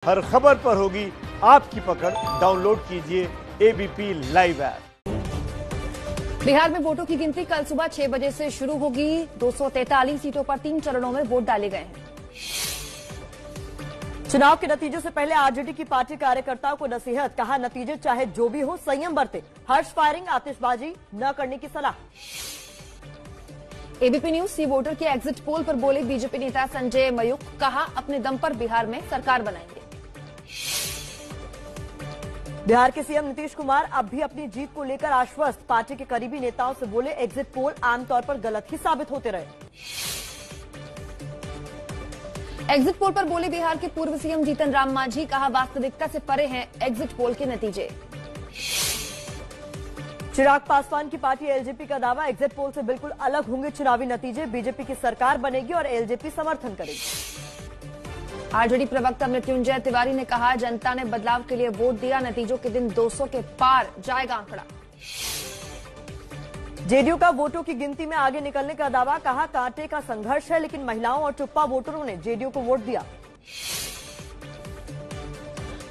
हर खबर पर होगी आपकी पकड़। डाउनलोड कीजिए एबीपी लाइव ऐप। बिहार में वोटों की गिनती कल सुबह 6 बजे से शुरू होगी। 243 सीटों पर 3 चरणों में वोट डाले गए हैं। चुनाव के नतीजों से पहले आरजेडी की पार्टी कार्यकर्ताओं को नसीहत, कहा नतीजे चाहे जो भी हो संयम बरते, हर्ष फायरिंग आतिशबाजी न करने की सलाह। एबीपी न्यूज सी वोटर के एग्जिट पोल पर बोले बीजेपी नेता संजय मयूख, कहा अपने दम पर बिहार में सरकार बनाएंगे। बिहार के सीएम नीतीश कुमार अब भी अपनी जीत को लेकर आश्वस्त, पार्टी के करीबी नेताओं से बोले एग्जिट पोल आमतौर पर गलत ही साबित होते रहे। एग्जिट पोल पर बोले बिहार के पूर्व सीएम जीतन राम मांझी, कहा वास्तविकता से परे हैं एग्जिट पोल के नतीजे। चिराग पासवान की पार्टी एलजेपी का दावा, एग्जिट पोल से बिल्कुल अलग होंगे चुनावी नतीजे, बीजेपी की सरकार बनेगी और एलजेपी समर्थन करेगी। आरजेडी प्रवक्ता मृत्युंजय तिवारी ने कहा जनता ने बदलाव के लिए वोट दिया, नतीजों के दिन 200 के पार जाएगा आंकड़ा। जेडीयू का वोटों की गिनती में आगे निकलने का दावा, कहा कांटे का संघर्ष है लेकिन महिलाओं और चुप्पा वोटरों ने जेडीयू को वोट दिया।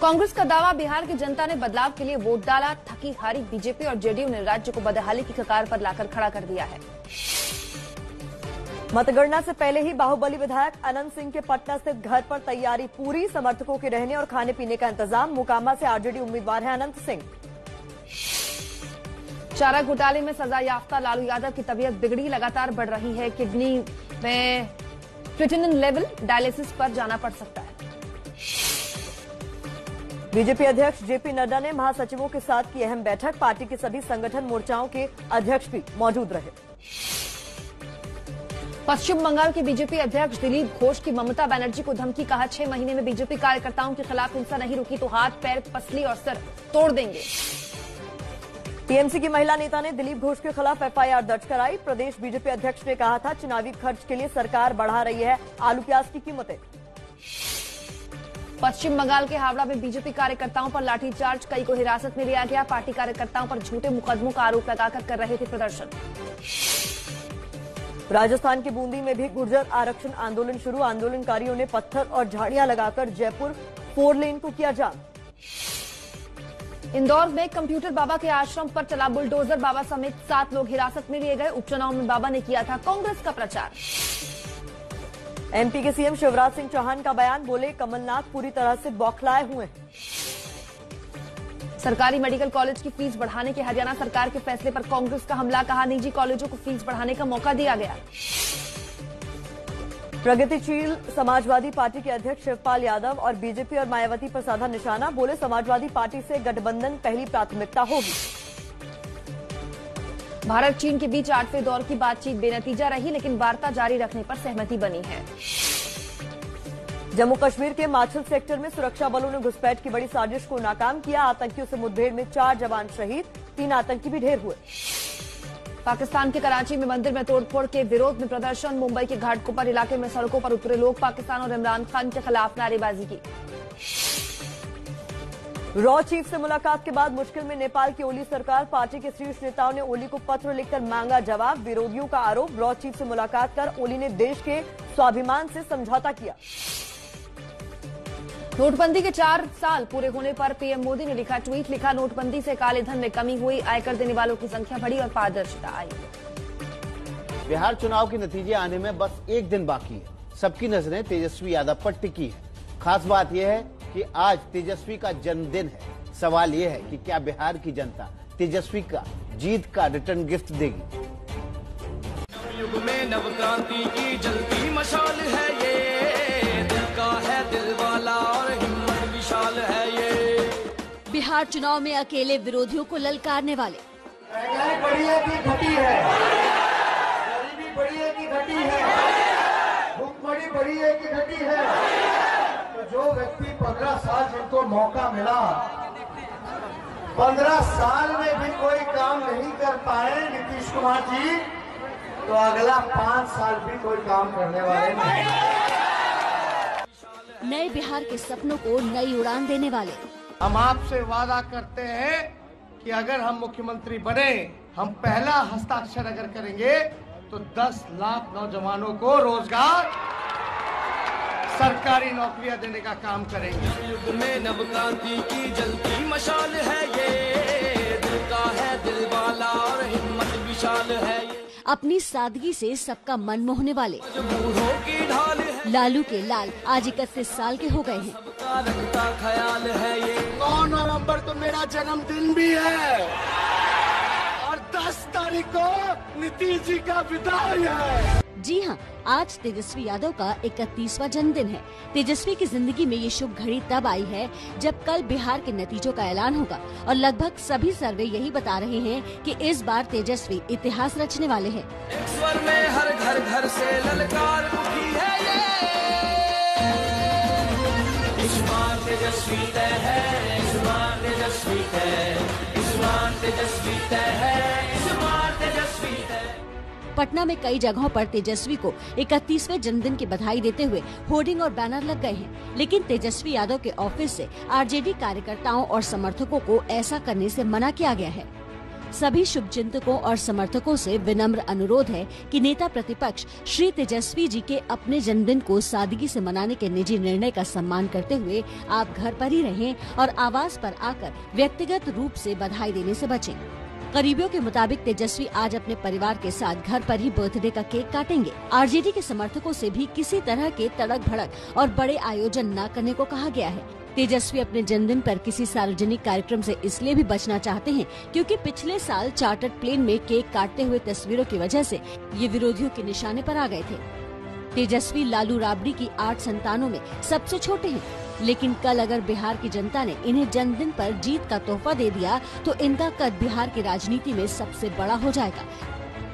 कांग्रेस का दावा, बिहार की जनता ने बदलाव के लिए वोट डाला, थकी हारी बीजेपी और जेडीयू ने राज्य को बदहाली की कगार पर लाकर खड़ा कर दिया है। मतगणना से पहले ही बाहुबली विधायक अनंत सिंह के पटना स्थित घर पर तैयारी पूरी, समर्थकों के रहने और खाने पीने का इंतजाम, मोकामा से आरजेडी उम्मीदवार है अनंत सिंह। चारा घोटाले में सजा याफ्ता लालू यादव की तबीयत बिगड़ी, लगातार बढ़ रही है किडनी में क्रिएटिनिन लेवल, डायलिसिस पर जाना पड़ सकता है। बीजेपी अध्यक्ष जेपी नड्डा ने महासचिवों के साथ की अहम बैठक, पार्टी के सभी संगठन मोर्चाओं के अध्यक्ष भी मौजूद रहे। पश्चिम बंगाल के बीजेपी अध्यक्ष दिलीप घोष की ममता बनर्जी को धमकी, कहा 6 महीने में बीजेपी कार्यकर्ताओं के खिलाफ हिंसा नहीं रुकी तो हाथ पैर पसली और सर तोड़ देंगे। टीएमसी की महिला नेता ने दिलीप घोष के खिलाफ एफआईआर दर्ज कराई, प्रदेश बीजेपी अध्यक्ष ने कहा था चुनावी खर्च के लिए सरकार बढ़ा रही है आलू प्याज की कीमतें। पश्चिम बंगाल के हावड़ा में बीजेपी कार्यकर्ताओं पर लाठीचार्ज, कई को हिरासत में लिया गया, पार्टी कार्यकर्ताओं पर झूठे मुकदमों का आरोप लगाकर कर रहे थे प्रदर्शन। राजस्थान के बूंदी में भी गुर्जर आरक्षण आंदोलन शुरू, आंदोलनकारियों ने पत्थर और झाड़ियां लगाकर जयपुर 4 लेन को किया जाम। इंदौर में कंप्यूटर बाबा के आश्रम पर चला बुलडोजर, बाबा समेत 7 लोग हिरासत में लिए गए, उपचुनाव में बाबा ने किया था कांग्रेस का प्रचार। एमपी के सीएम शिवराज सिंह चौहान का बयान, बोले कमलनाथ पूरी तरह से बौखलाए हुए हैं। सरकारी मेडिकल कॉलेज की फीस बढ़ाने के हरियाणा सरकार के फैसले पर कांग्रेस का हमला, कहा निजी कॉलेजों को फीस बढ़ाने का मौका दिया गया। प्रगतिशील समाजवादी पार्टी के अध्यक्ष शिवपाल यादव और बीजेपी और मायावती पर साधा निशाना, बोले समाजवादी पार्टी से गठबंधन पहली प्राथमिकता होगी। भारत चीन के बीच 8वें दौर की बातचीत बेनतीजा रही, लेकिन वार्ता जारी रखने पर सहमति बनी है। जम्मू कश्मीर के माछिल सेक्टर में सुरक्षा बलों ने घुसपैठ की बड़ी साजिश को नाकाम किया, आतंकियों से मुठभेड़ में 4 जवान शहीद, 3 आतंकी भी ढेर हुए। पाकिस्तान के कराची में मंदिर में तोड़फोड़ के विरोध में प्रदर्शन, मुंबई के घाटकोपर इलाके में सड़कों पर उतरे लोग, पाकिस्तान और इमरान खान के खिलाफ नारेबाजी की। रॉ चीफ से मुलाकात के बाद मुश्किल में नेपाल की ओली सरकार, पार्टी के शीर्ष नेताओं ने ओली को पत्र लिखकर मांगा जवाब, विरोधियों का आरोप रॉ चीफ से मुलाकात कर ओली ने देश के स्वाभिमान से समझौता किया। नोटबंदी के 4 साल पूरे होने पर पीएम मोदी ने लिखा ट्वीट, लिखा नोटबंदी से काले धन में कमी हुई, आयकर देने वालों की संख्या बढ़ी और पारदर्शिता आई। बिहार चुनाव के नतीजे आने में बस एक दिन बाकी है, सबकी नजरें तेजस्वी यादव पर टिकी है। खास बात यह है कि आज तेजस्वी का जन्मदिन है। सवाल यह है कि क्या बिहार की जनता तेजस्वी का जीत का रिटर्न गिफ्ट देगी। युग में नवक्रांति की जलती मशाल है ये, दिल का है दिल वाला और हिम्मत विशाल है ये। बिहार चुनाव में अकेले विरोधियों को ललकारने वाले, महंगाई बढ़ी है कि घटी है, गरीबी बढ़ी है कि घटी है, भूखमरी बढ़ी है कि घटी है, तो जो व्यक्ति 15 साल जिनको मौका मिला, 15 साल में भी कोई काम नहीं कर पाए नीतीश कुमार जी, तो अगला 5 साल भी कोई काम करने वाले नहीं। नए बिहार के सपनों को नई उड़ान देने वाले। हम आपसे वादा करते हैं कि अगर हम मुख्यमंत्री बने, हम पहला हस्ताक्षर अगर करेंगे तो 10 लाख नौजवानों को रोजगार सरकारी नौकरियां देने का काम करेंगे। युग में नव क्रांति की जलती मशाल है ये, दिल का है दिल वाला और हिम्मत विशाल है ये। अपनी सादगी से सबका मन मोहने वाले मजबूरों की ढाल है, लालू के लाल आज 31 साल के हो गए हैं। सबका रखता ख्याल है ये। 9 नवंबर तो मेरा जन्मदिन भी है और 10 तारीख को नीतीश जी का विदाई है। जी हाँ, आज तेजस्वी यादव का 31वां जन्मदिन है। तेजस्वी की जिंदगी में ये शुभ घड़ी तब आई है जब कल बिहार के नतीजों का ऐलान होगा और लगभग सभी सर्वे यही बता रहे हैं कि इस बार तेजस्वी इतिहास रचने वाले हैं। एक स्वर में हर घर घर से ललकार उठी है ये, इस बार तेजस्वी तय है, इस बार तेजस्वी तय, इस बार तेजस्वी तय है, इस बार तेजस्वी तय। पटना में कई जगहों पर तेजस्वी को 31वें जन्मदिन की बधाई देते हुए होर्डिंग और बैनर लग गए हैं, लेकिन तेजस्वी यादव के ऑफिस से आरजेडी कार्यकर्ताओं और समर्थकों को ऐसा करने से मना किया गया है। सभी शुभचिंतकों और समर्थकों से विनम्र अनुरोध है कि नेता प्रतिपक्ष श्री तेजस्वी जी के अपने जन्मदिन को सादगी से मनाने के निजी निर्णय का सम्मान करते हुए आप घर पर ही रहें और आवास पर आकर व्यक्तिगत रूप से बधाई देने से बचें। करीबियों के मुताबिक तेजस्वी आज अपने परिवार के साथ घर पर ही बर्थडे का केक काटेंगे। आरजेडी के समर्थकों से भी किसी तरह के तड़क भड़क और बड़े आयोजन न करने को कहा गया है। तेजस्वी अपने जन्मदिन पर किसी सार्वजनिक कार्यक्रम से इसलिए भी बचना चाहते हैं क्योंकि पिछले साल चार्टर्ड प्लेन में केक काटते हुए तस्वीरों की वजह से ये विरोधियों के निशाने पर आ गए थे। तेजस्वी लालू राबड़ी की 8 संतानों में सबसे छोटे हैं, लेकिन कल अगर बिहार की जनता ने इन्हें जन्मदिन पर जीत का तोहफा दे दिया तो इनका कद बिहार की राजनीति में सबसे बड़ा हो जाएगा।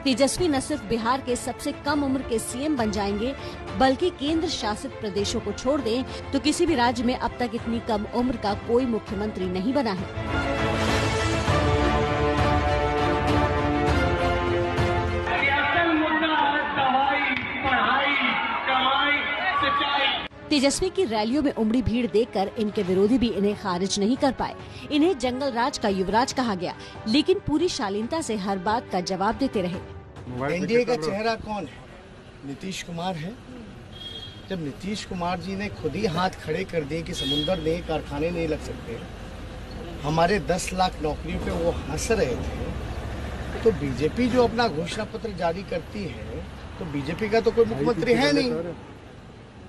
तेजस्वी न सिर्फ बिहार के सबसे कम उम्र के सीएम बन जाएंगे, बल्कि केंद्र शासित प्रदेशों को छोड़ दें तो किसी भी राज्य में अब तक इतनी कम उम्र का कोई मुख्यमंत्री नहीं बना है। तेजस्वी की रैलियों में उमड़ी भीड़ देखकर इनके विरोधी भी इन्हें खारिज नहीं कर पाए। इन्हें जंगल राज का युवराज कहा गया, लेकिन पूरी शालीनता से हर बात का जवाब देते रहे। एनडीए का चेहरा कौन है? नीतीश कुमार है। जब नीतीश कुमार जी ने खुद ही हाथ खड़े कर दिए कि समुंदर नहीं, कारखाने नहीं लग सकते, हमारे 10 लाख नौकरियों पे वो हंस रहे थे, तो बीजेपी जो अपना घोषणा पत्र जारी करती है तो बीजेपी का तो कोई मुख्यमंत्री है नहीं,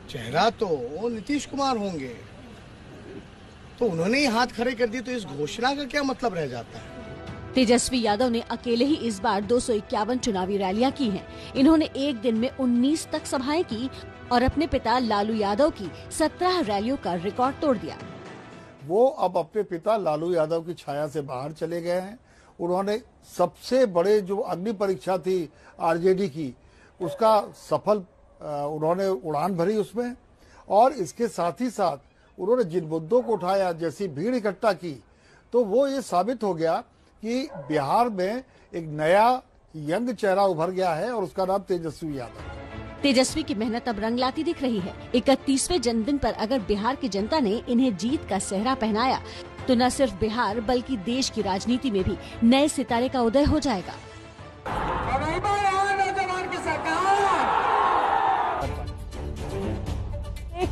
चेहरा तो नीतीश कुमार होंगे, तो उन्होंने ही हाथ खड़े कर दिए, तो इस घोषणा का क्या मतलब रह जाता है? तेजस्वी यादव ने अकेले ही इस बार 251 चुनावी रैलियां की हैं। इन्होंने एक दिन में 19 तक सभाएं की और अपने पिता लालू यादव की 17 रैलियों का रिकॉर्ड तोड़ दिया। वो अब अपने पिता लालू यादव की छाया से बाहर चले गए हैं। उन्होंने सबसे बड़े जो अग्नि परीक्षा थी आरजेडी की, उसका सफल उन्होंने उड़ान भरी उसमें, और इसके साथ ही साथ उन्होंने जिन मुद्दों को उठाया, जैसी भीड़ इकट्ठा की, तो वो ये साबित हो गया कि बिहार में एक नया यंग चेहरा उभर गया है और उसका नाम तेजस्वी यादव। तेजस्वी की मेहनत अब रंग लाती दिख रही है। 31वें जन्मदिन पर अगर बिहार की जनता ने इन्हें जीत का सेहरा पहनाया तो न सिर्फ बिहार बल्कि देश की राजनीति में भी नए सितारे का उदय हो जाएगा।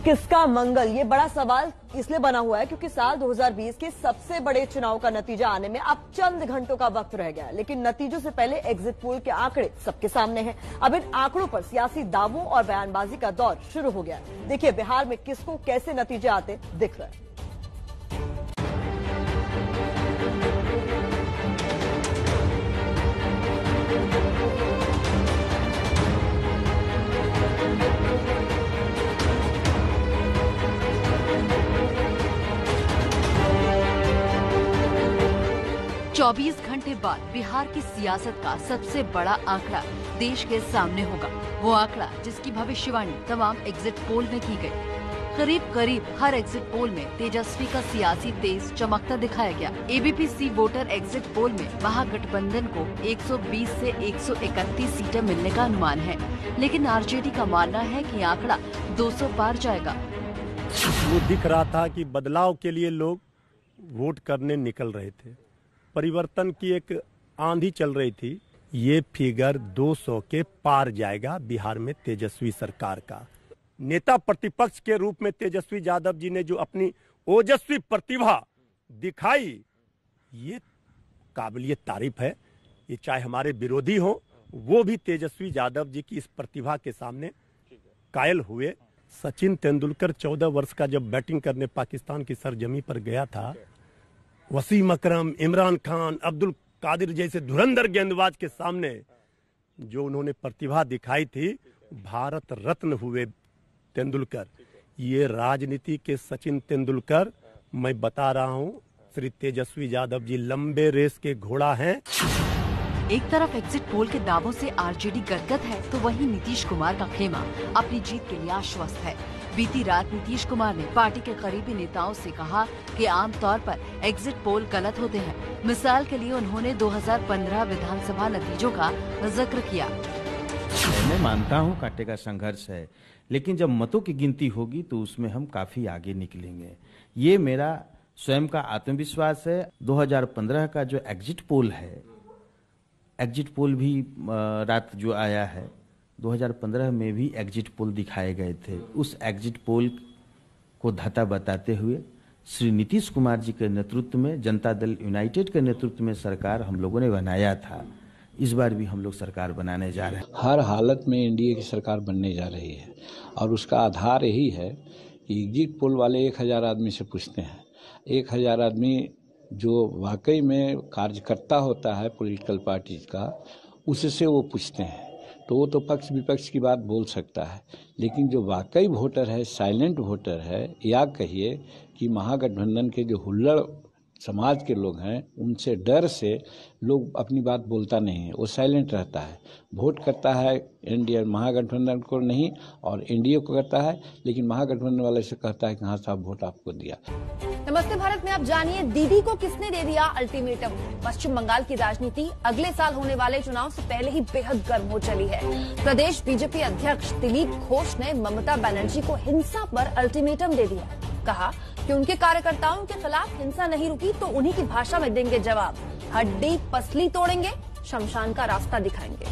किसका मंगल, ये बड़ा सवाल इसलिए बना हुआ है क्योंकि साल 2020 के सबसे बड़े चुनाव का नतीजा आने में अब चंद घंटों का वक्त रह गया, लेकिन नतीजों से पहले एग्जिट पोल के आंकड़े सबके सामने हैं। अब इन आंकड़ों पर सियासी दावों और बयानबाजी का दौर शुरू हो गया है। देखिए बिहार में किसको कैसे नतीजे आते दिख रहे हैं। 24 घंटे बाद बिहार की सियासत का सबसे बड़ा आंकड़ा देश के सामने होगा। वो आंकड़ा जिसकी भविष्यवाणी तमाम एग्जिट पोल में की गई। करीब करीब हर एग्जिट पोल में तेजस्वी का सियासी तेज चमकता दिखाया गया। एबीपी सी वोटर एग्जिट पोल में महागठबंधन को 120 से 131 सीटें मिलने का अनुमान है, लेकिन आरजेडी का मानना है कि आंकड़ा 200 पार जाएगा। वो दिख रहा था कि बदलाव के लिए लोग वोट करने निकल रहे थे, परिवर्तन की एक आंधी चल रही थी। ये फिगर 200 के पार जाएगा बिहार में तेजस्वी सरकार का। नेता प्रतिपक्ष के रूप में तेजस्वी यादव जी ने जो अपनी ओजस्वी प्रतिभा दिखाई, ये काबिलियत तारीफ है। ये चाहे हमारे विरोधी हो, वो भी तेजस्वी यादव जी की इस प्रतिभा के सामने कायल हुए। सचिन तेंदुलकर 14 वर्ष का जब बैटिंग करने पाकिस्तान की सरजमी पर गया था, वसीम अकरम, इमरान खान, अब्दुल कादिर जैसे धुरंधर गेंदबाज के सामने जो उन्होंने प्रतिभा दिखाई थी, भारत रत्न हुए तेंदुलकर। ये राजनीति के सचिन तेंदुलकर, मैं बता रहा हूं, श्री तेजस्वी यादव जी लंबे रेस के घोड़ा हैं। एक तरफ एग्जिट पोल के दावों से आरजेडी गदगद है, तो वहीं नीतीश कुमार का खेमा अपनी जीत के लिए आश्वस्त है। बीती रात नीतीश कुमार ने पार्टी के करीबी नेताओं से कहा कि आमतौर पर एग्जिट पोल गलत होते हैं। मिसाल के लिए उन्होंने 2015 विधानसभा नतीजों का जिक्र किया। मैं मानता हूं कांटे का संघर्ष है, लेकिन जब मतों की गिनती होगी तो उसमें हम काफी आगे निकलेंगे। ये मेरा स्वयं का आत्मविश्वास है। 2015 का जो एग्जिट पोल है, एग्जिट पोल भी रात जो आया है, 2015 में भी एग्जिट पोल दिखाए गए थे। उस एग्जिट पोल को धता बताते हुए श्री नीतीश कुमार जी के नेतृत्व में, जनता दल यूनाइटेड के नेतृत्व में सरकार हम लोगों ने बनाया था। इस बार भी हम लोग सरकार बनाने जा रहे हैं। हर हालत में एनडीए की सरकार बनने जा रही है और उसका आधार यही है कि एग्जिट पोल वाले 1000 आदमी से पूछते हैं। 1000 आदमी जो वाकई में कार्यकर्ता होता है पॉलिटिकल पार्टी का, उससे वो पूछते हैं, तो वो तो पक्ष विपक्ष की बात बोल सकता है। लेकिन जो वाकई वोटर है, साइलेंट वोटर है, या कहिए कि महागठबंधन के जो हुल्लड़ समाज के लोग हैं, उनसे डर से लोग अपनी बात बोलता नहीं है, वो साइलेंट रहता है। वोट करता है एनडीए महागठबंधन को नहीं और एनडीए को करता है, लेकिन महागठबंधन वाले से कहता है कि हाँ साहब वोट आपको दिया। नमस्ते भारत में आप जानिए दीदी को किसने दे दिया अल्टीमेटम। पश्चिम बंगाल की राजनीति अगले साल होने वाले चुनाव से पहले ही बेहद गर्म हो चली है। प्रदेश बीजेपी अध्यक्ष दिलीप घोष ने ममता बनर्जी को हिंसा पर अल्टीमेटम दे दिया। कहा कि उनके कार्यकर्ताओं के खिलाफ हिंसा नहीं रुकी तो उन्हीं की भाषा में देंगे जवाब। हड्डी पसली तोड़ेंगे, शमशान का रास्ता दिखाएंगे।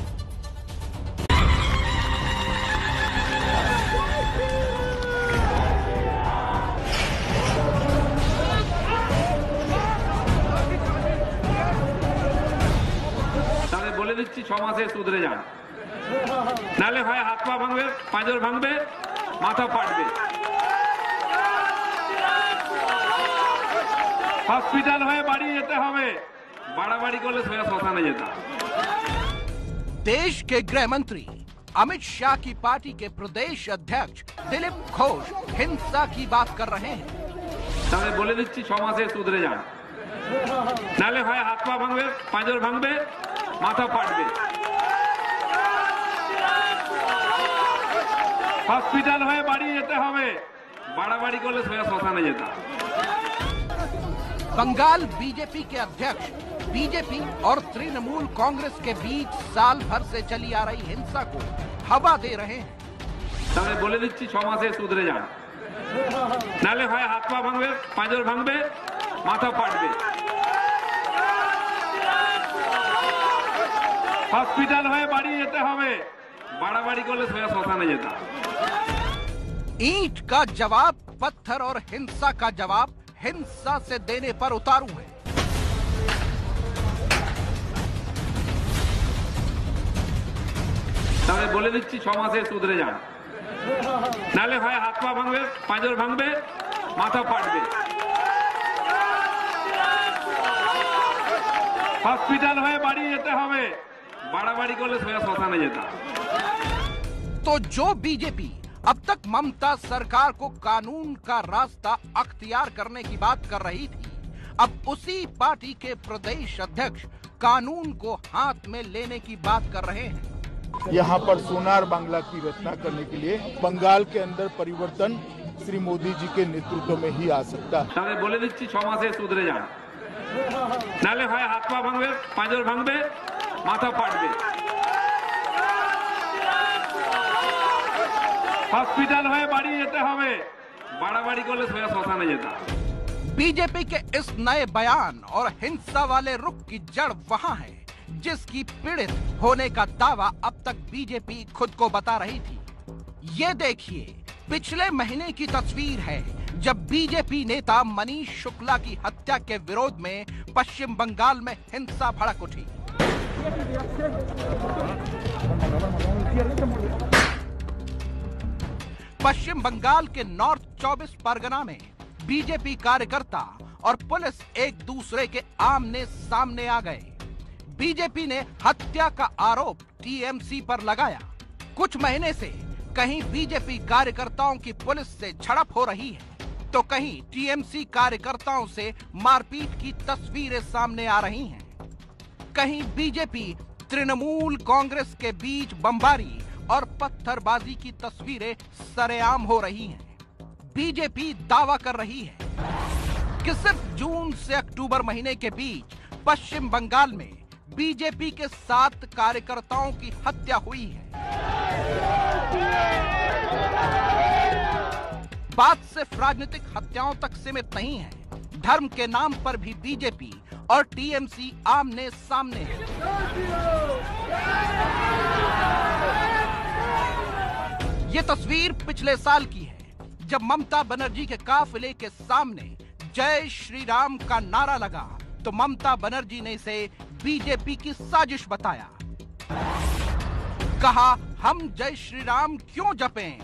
বলে দিচ্ছি 6 মাসে সুধরে যান, নালে হয় হাত পা ভাঙবে, পাঁজর ভাঙবে, মাথা ফাটবে। হসপিটাল হয়ে বাড়ি যেতে হবে, বাড়াবাড়ি করলে সোজা শ্মশানে যেতে হবে। देश के गृह मंत्री अमित शाह की पार्टी के प्रदेश अध्यक्ष दिलीप घोष हिंसा की बात कर रहे हैं। তাহলে বলে দিচ্ছি 6 মাসে সুধরে যান, নালে হয় হাত পা ভাঙবে, পাঁজর ভাঙবে, মাথা ফাটবে। হসপিটাল হয়ে বাড়ি যেতে হবে, বাড়াবাড়ি করলে সোজা শ্মশানে যেতে হবে। बंगाल बीजेपी के अध्यक्ष बीजेपी और तृणमूल कांग्रेस के बीच साल भर से चली आ रही हिंसा को हवा दे रहे हैं। তাহলে বলে দিচ্ছি 6 মাসে সুধরে যান, নালে হয় হাত পা ভাঙবে, পাঁজর ভাঙবে, মাথা ফাটবে। হসপিটাল হয়ে বাড়ি যেতে হবে, বাড়াবাড়ি করলে সোজা শ্মশানে যেতে হবে। ईंट का जवाब पत्थर और हिंसा का जवाब हिंसा से देने पर उतारू है। তাহলে বলে দিচ্ছি 6 মাসে সুধরে যান, নালে হয় হাত পা ভাঙবে, পাঁজর ভাঙবে, মাথা ফাটবে। হসপিটাল হয়ে বাড়ি যেতে হবে, বাড়াবাড়ি করলে সোজা শ্মশানে যেতে হবে। तो जो बीजेपी अब तक ममता सरकार को कानून का रास्ता अख्तियार करने की बात कर रही थी, अब उसी पार्टी के प्रदेश अध्यक्ष कानून को हाथ में लेने की बात कर रहे हैं। यहाँ पर सोनार बांग्ला की रचना करने के लिए बंगाल के अंदर परिवर्तन श्री मोदी जी के नेतृत्व में ही आ सकता है। তাহলে বলে দিচ্ছি 6 মাসে সুধরে যান, নালে হয় হাত পা ভাঙবে, পাঁজর ভাঙবে, মাথা ফাটবে। হসপিটাল হয়ে বাড়ি যেতে হবে, বাড়াবাড়ি করলে সোজা শ্মশানে যেতে হবে। बीजेपी के इस नए बयान और हिंसा वाले रुख की जड़ वहां है जिसकी पीड़ित होने का दावा अब तक बीजेपी खुद को बता रही थी। ये देखिए पिछले महीने की तस्वीर है जब बीजेपी नेता मनीष शुक्ला की हत्या के विरोध में पश्चिम बंगाल में हिंसा भड़क उठी। पश्चिम बंगाल के नॉर्थ 24 परगना में बीजेपी कार्यकर्ता और पुलिस एक दूसरे के आमने सामने आ गए। बीजेपी ने हत्या का आरोप टीएमसी पर लगाया। कुछ महीने से कहीं बीजेपी कार्यकर्ताओं की पुलिस से झड़प हो रही है तो कहीं टीएमसी कार्यकर्ताओं से मारपीट की तस्वीरें सामने आ रही हैं। कहीं बीजेपी तृणमूल कांग्रेस के बीच बमबारी और पत्थरबाजी की तस्वीरें सरेआम हो रही हैं। बीजेपी दावा कर रही है कि सिर्फ जून से अक्टूबर महीने के बीच पश्चिम बंगाल में बीजेपी के 7 कार्यकर्ताओं की हत्या हुई है। बात सिर्फ राजनीतिक हत्याओं तक सीमित नहीं है। धर्म के नाम पर भी बीजेपी और टीएमसी आमने सामने है। ये तस्वीर पिछले साल की है जब ममता बनर्जी के काफिले के सामने जय श्री राम का नारा लगा तो ममता बनर्जी ने इसे बीजेपी की साजिश बताया। कहा, हम जय श्री राम क्यों जपें,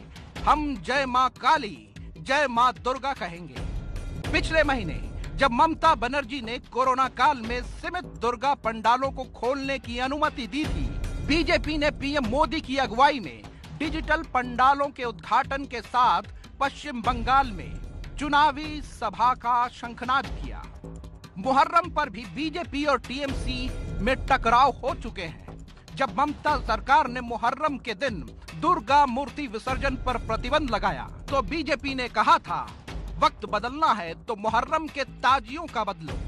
हम जय मां काली, जय मां दुर्गा कहेंगे। पिछले महीने जब ममता बनर्जी ने कोरोना काल में सीमित दुर्गा पंडालों को खोलने की अनुमति दी थी, बीजेपी ने पीएम मोदी की अगुवाई में डिजिटल पंडालों के उद्घाटन के साथ पश्चिम बंगाल में चुनावी सभा का शंखनाद किया। मुहर्रम पर भी बीजेपी और टीएमसी में टकराव हो चुके हैं। जब ममता सरकार ने मुहर्रम के दिन दुर्गा मूर्ति विसर्जन पर प्रतिबंध लगाया तो बीजेपी ने कहा था, वक्त बदलना है तो मुहर्रम के ताजियों का बदलो।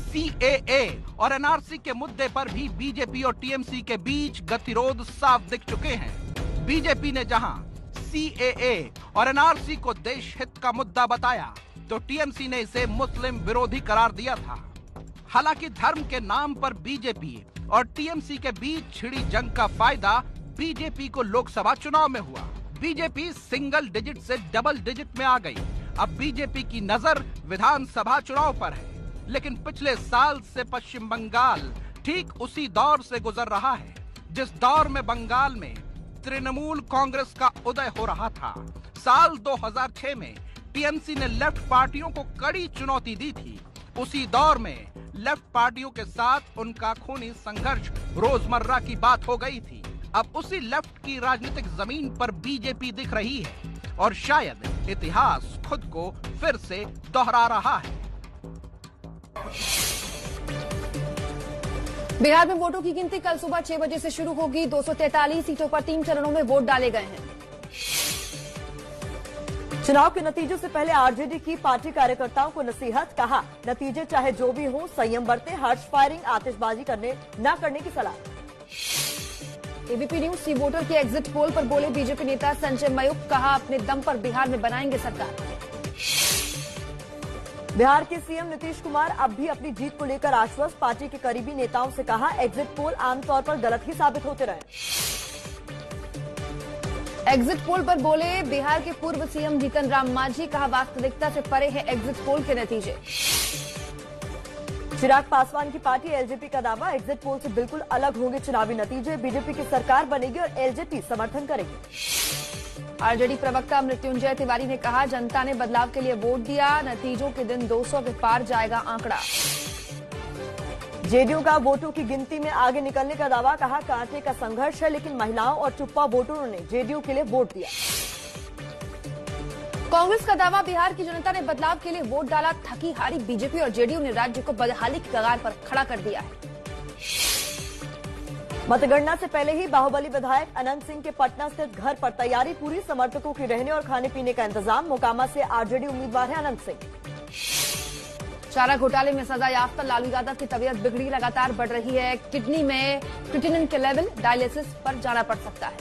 सीएए और एनआरसी के मुद्दे पर भी बीजेपी और टीएमसी के बीच गतिरोध साफ दिख चुके हैं। बीजेपी ने जहां सीएए और एनआरसी को देश हित का मुद्दा बताया तो टीएमसी ने इसे मुस्लिम विरोधी करार दिया था। हालांकि धर्म के नाम पर बीजेपी और टीएमसी के बीच छिड़ी जंग का फायदा बीजेपी को लोकसभा चुनाव में हुआ। बीजेपी सिंगल डिजिट से डबल डिजिट में आ गई। अब बीजेपी की नजर विधानसभा चुनाव पर है, लेकिन पिछले साल से पश्चिम बंगाल ठीक उसी दौर से गुजर रहा है जिस दौर में बंगाल में तृणमूल कांग्रेस का उदय हो रहा था। साल 2006 में टीएमसी ने लेफ्ट पार्टियों को कड़ी चुनौती दी थी। उसी दौर में लेफ्ट पार्टियों के साथ उनका खूनी संघर्ष रोजमर्रा की बात हो गई थी। अब उसी लेफ्ट की राजनीतिक जमीन पर बीजेपी दिख रही है और शायद इतिहास खुद को फिर से दोहरा रहा है। बिहार में वोटों की गिनती कल सुबह 6 बजे से शुरू होगी। 243 सीटों पर 3 चरणों में वोट डाले गए हैं। चुनाव के नतीजों से पहले आरजेडी की पार्टी कार्यकर्ताओं को नसीहत। कहा, नतीजे चाहे जो भी हो संयम बरते, हर्ष फायरिंग आतिशबाजी न करने की सलाह। एबीपी न्यूज सी वोटर के एग्जिट पोल पर बोले बीजेपी नेता संजय मयूख। कहा, अपने दम पर बिहार में बनाएंगे सरकार। बिहार के सीएम नीतीश कुमार अब भी अपनी जीत को लेकर आश्वस्त। पार्टी के करीबी नेताओं से कहा, एग्जिट पोल आमतौर पर गलत ही साबित होते रहे। एग्जिट पोल पर बोले बिहार के पूर्व सीएम जीतन राम मांझी। कहा, वास्तविकता से परे है एग्जिट पोल के नतीजे। चिराग पासवान की पार्टी एलजेपी का दावा, एग्जिट पोल से बिल्कुल अलग होंगे चुनावी नतीजे। बीजेपी की सरकार बनेगी और एलजेपी समर्थन करेगी। आरजेडी प्रवक्ता मृत्युंजय तिवारी ने कहा, जनता ने बदलाव के लिए वोट दिया, नतीजों के दिन 200 के पार जाएगा आंकड़ा। जेडीयू का वोटों की गिनती में आगे निकलने का दावा। कहा, कांटे का संघर्ष है लेकिन महिलाओं और चुप्पा वोटरों ने जेडीयू के लिए वोट दिया। कांग्रेस का दावा, बिहार की जनता ने बदलाव के लिए वोट डाला, थकी हारी बीजेपी और जेडीयू ने राज्य को बदहाली की कगार पर खड़ा कर दिया है। मतगणना से पहले ही बाहुबली विधायक अनंत सिंह के पटना स्थित घर पर तैयारी पूरी। समर्थकों की रहने और खाने पीने का इंतजाम। मोकामा से आरजेडी उम्मीदवार है अनंत सिंह। चारा घोटाले में सजा याफ्ता लालू यादव की तबीयत बिगड़ी लगातार बढ़ रही है। किडनी में क्रिएटिनिन के लेवल, डायलिसिस पर जाना पड़ सकता है।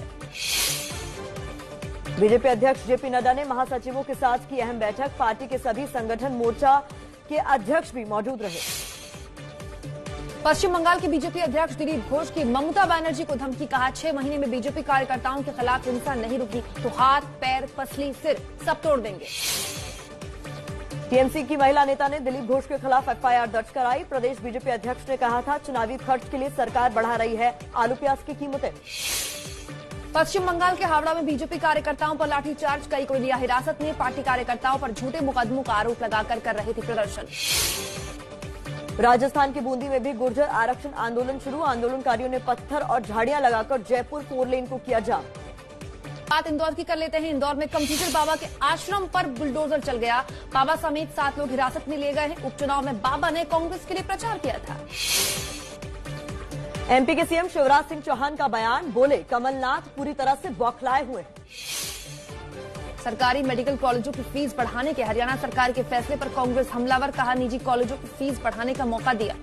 बीजेपी अध्यक्ष जेपी नड्डा ने महासचिवों के साथ की अहम बैठक। पार्टी के सभी संगठन मोर्चा के अध्यक्ष भी मौजूद रहे। पश्चिम बंगाल के बीजेपी अध्यक्ष दिलीप घोष की ममता बनर्जी को धमकी, कहा 6 महीने में बीजेपी कार्यकर्ताओं के खिलाफ हिंसा नहीं रुकी तो हाथ, पैर, पसली, सिर सब तोड़ देंगे। टीएमसी की महिला नेता ने दिलीप घोष के खिलाफ एफआईआर दर्ज कराई। प्रदेश बीजेपी अध्यक्ष ने कहा था चुनावी खर्च के लिए सरकार बढ़ा रही है आलू प्याज की कीमतें। पश्चिम बंगाल के हावड़ा में बीजेपी कार्यकर्ताओं पर लाठीचार्ज, कई को लिया हिरासत में। पार्टी कार्यकर्ताओं पर झूठे मुकदमों का आरोप लगाकर कर रहे थे प्रदर्शन। राजस्थान के बूंदी में भी गुर्जर आरक्षण आंदोलन शुरू। आंदोलनकारियों ने पत्थर और झाड़ियां लगाकर जयपुर 4 लेन को किया जाम। बात इंदौर की कर लेते हैं। इंदौर में कंप्यूटर बाबा के आश्रम पर बुलडोजर चल गया। बाबा समेत 7 लोग हिरासत में लिए गए हैं। उपचुनाव में बाबा ने कांग्रेस के लिए प्रचार किया था। एमपी के सीएम शिवराज सिंह चौहान का बयान, बोले कमलनाथ पूरी तरह से बौखलाए हुए हैं। सरकारी मेडिकल कॉलेजों की फीस बढ़ाने के हरियाणा सरकार के फैसले पर कांग्रेस हमलावर, कहा निजी कॉलेजों की फीस बढ़ाने का मौका दिया।